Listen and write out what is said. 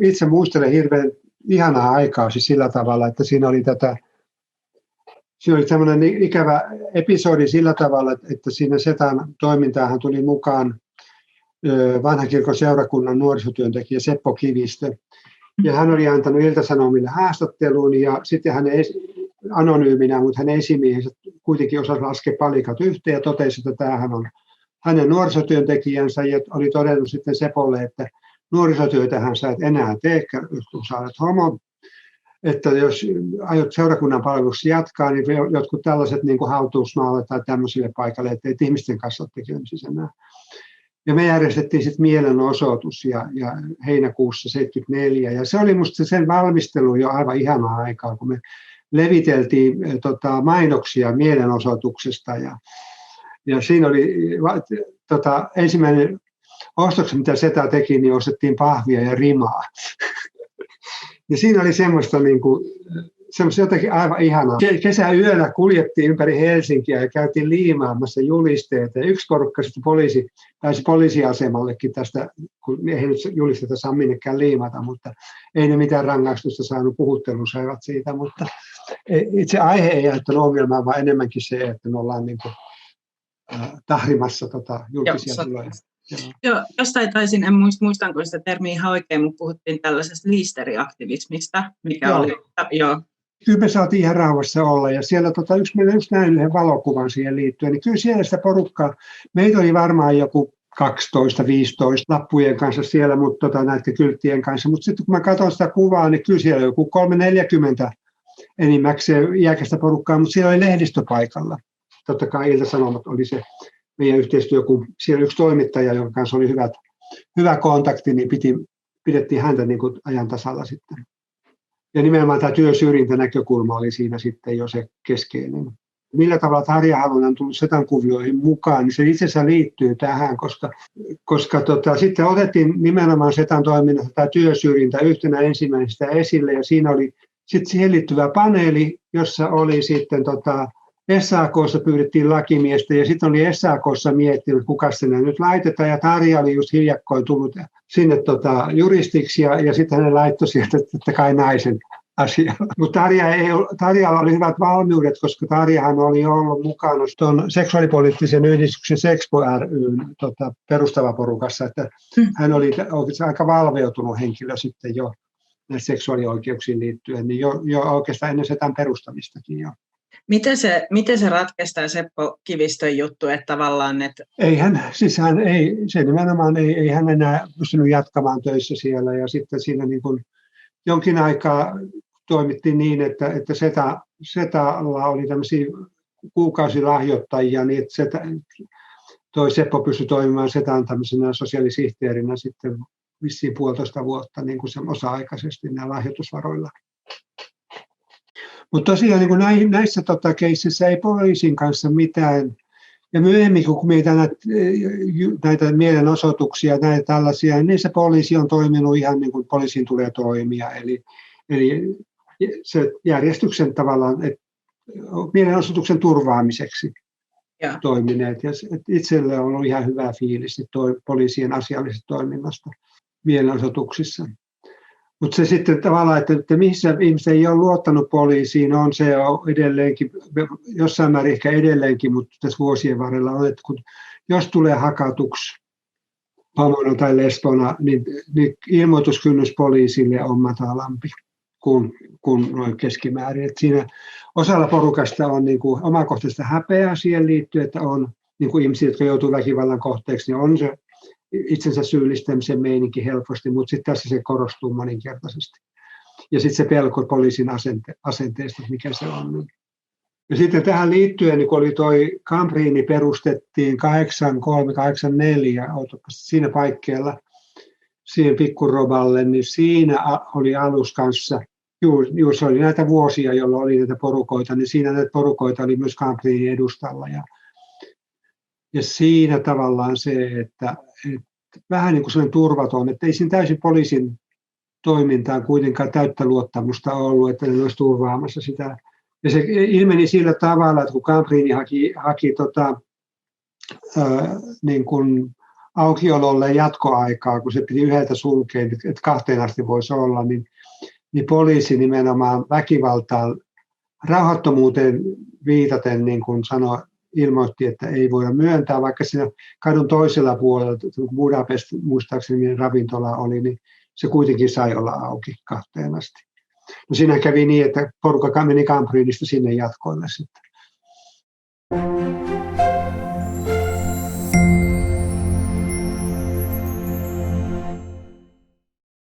itse muistelen hirveän ihanaa aikaa siis sillä tavalla, että siinä oli tämmöinen ikävä episodi sillä tavalla, että siinä Setan toimintaahan tuli mukaan Vanhan kirkon seurakunnan nuorisotyöntekijä Seppo Kivistö. Ja hän oli antanut Ilta-Sanomille haastattelun ja sitten hän anonyyminä, mutta hänen esimiehensä kuitenkin osasi laskea palikat yhteen ja totesi, että tämähän on hänen nuorisotyöntekijänsä ja oli todennut sitten Sepolle, että nuorisotyötähän sä et enää tee, kun sä olet homo. Että jos aiot seurakunnan palveluksi jatkaa, niin jotkut tällaiset niin kuin hautuusmaalle tai tämmöisille paikalle, ettei ihmisten kanssa ole tekemisissä enää. Ja me järjestettiin sitten mielenosoitus ja heinäkuussa 1974. Ja se oli musta sen valmistelu jo aivan ihanaa aikaa, kun me leviteltiin mainoksia mielenosoituksesta. Ja siinä oli ensimmäinen ostokset, mitä Seta teki, niin ostettiin pahvia ja rimaa. Ja siinä oli semmoista jotakin aivan ihanaa. Kesäyönä kuljettiin ympäri Helsinkiä ja käytiin liimaamassa julisteita. Ja yksi porukka sitten pääsi poliisiasemallekin tästä, kun ei nyt julisteita saa minnekään liimata, mutta ei ne mitään rangaistusta saanut, puhuttelu saivat siitä. Mutta itse aihe ei aiheuttanut ongelmaa, vaan enemmänkin se, että me ollaan tahrimassa julkisia tiloja. Joo, jostain taisin, en muistanko sitä termiä ihan oikein, mutta puhuttiin tällaisesta liisteriaktivismista, mikä oli, joo. Kyllä me saatiin ihan rauhassa olla ja siellä meillä just näin yhden valokuvan siihen liittyen, niin kyllä siellä sitä porukkaa, meitä oli varmaan joku 12-15 lappujen kanssa siellä, mutta näiden kylttien kanssa, mutta sitten kun mä katson sitä kuvaa, niin kyllä siellä joku 340 enimmäkseen iäkästä porukkaa, mutta siellä oli lehdistöpaikalla. Totta kai Ilta-Sanomat oli se meidän yhteistyö, kun siellä yksi toimittaja, jonka kanssa oli hyvä kontakti, niin pidettiin häntä niin kuin ajan tasalla sitten. Ja nimenomaan tämä työsyrjintänäkökulma oli siinä sitten jo se keskeinen. Millä tavalla Tarja Halonen on tullut Setan kuvioihin mukaan, niin se itse asiassa liittyy tähän, koska sitten otettiin nimenomaan Setan toiminnassa tämä työsyrjintä yhtenä ensimmäisestä esille, ja siinä oli sitten siihen liittyvä paneeli, jossa oli sitten SAK:ssa pyydettiin lakimiestä ja sitten oli SAK:ssa miettinyt, kuka sinne nyt laitetaan. Ja Tarja oli just hiljakkoin tullut sinne juristiksi ja sitten hän laittoi sieltä totta kai naisen asialla. Mutta Tarjalla oli hyvät valmiudet, koska Tarjahan oli ollut mukana tuon seksuaalipoliittisen yhdistyksen Sexpo ry:n perustava porukassa. Että hän oli aika valveutunut henkilö sitten jo näihin seksuaalioikeuksiin liittyen, niin jo oikeastaan ennen Setan perustamistakin jo. Miten se ratkaistaan Seppo Kivistön juttu, että tavallaan... Se nimenomaan ei hän enää pystynyt jatkamaan töissä siellä ja sitten siinä niin kuin jonkin aikaa toimittiin niin, että Setalla oli tämmöisiä kuukausilahjoittajia, niin että toi Seppo pystyi toimimaan Setan tämmöisenä sosiaalisihteerinä sitten vissiin 1,5 vuotta niin kuin se osa-aikaisesti näillä lahjoitusvaroilla. Mutta tosiaan niin näissä keisseissä ei poliisin kanssa mitään, ja myöhemmin kun meitä näitä mielenosoituksia, näitä tällaisia, niin niissä poliisi on toiminut ihan niin kuin poliisin tulee toimia, eli se järjestyksen tavallaan, mielenosoituksen turvaamiseksi toimineet, ja itselle on ollut ihan hyvä fiilis poliisien asiallisesta toiminnasta mielenosoituksissa. Mutta se sitten tavallaan, että missä ihmiset ei ole luottanut poliisiin, on se edelleenkin, jossain määrin ehkä edelleenkin, mutta tässä vuosien varrella on, että jos tulee hakatuksi homona tai lesbona, niin ilmoituskynnys poliisille on matalampi kuin noin keskimäärin. Et siinä osalla porukasta on niin kuin omakohtaista häpeää siihen liittyen, että on niin kuin ihmisiä, jotka joutuu väkivallan kohteeksi, niin on se itsensä syyllistämisen meininki helposti, mutta sitten tässä se korostuu moninkertaisesti. Ja sitten se pelko poliisin asenteesta, mikä se on. Ja sitten tähän liittyen, niin kun oli toi Kambriini perustettiin 83-84, siinä paikkeilla, siihen Pikkurovalle, niin siinä oli alus kanssa, juuri se oli näitä vuosia, jolloin oli näitä porukoita, niin siinä näitä porukoita oli myös Kambriinin edustalla. Ja siinä tavallaan se, että vähän niin kuin sellainen turvaton, että ei siinä täysin poliisin toimintaan kuitenkaan täyttä luottamusta ollut, että ne olisi turvaamassa sitä. Ja se ilmeni sillä tavalla, että kun Kambriini haki niin kuin aukiololle jatkoaikaa, kun se piti 1 sulkea, että 2 asti voisi olla, niin poliisi nimenomaan väkivaltaan, rauhattomuuteen viitaten niin kuin ilmoitti, että ei voida myöntää, vaikka siinä kadun toisella puolella, Budapest muistaakseni ravintola oli, niin se kuitenkin sai olla auki 2 asti. No siinä kävi niin, että porukka meni Kambriinista sinne jatkoille sitten.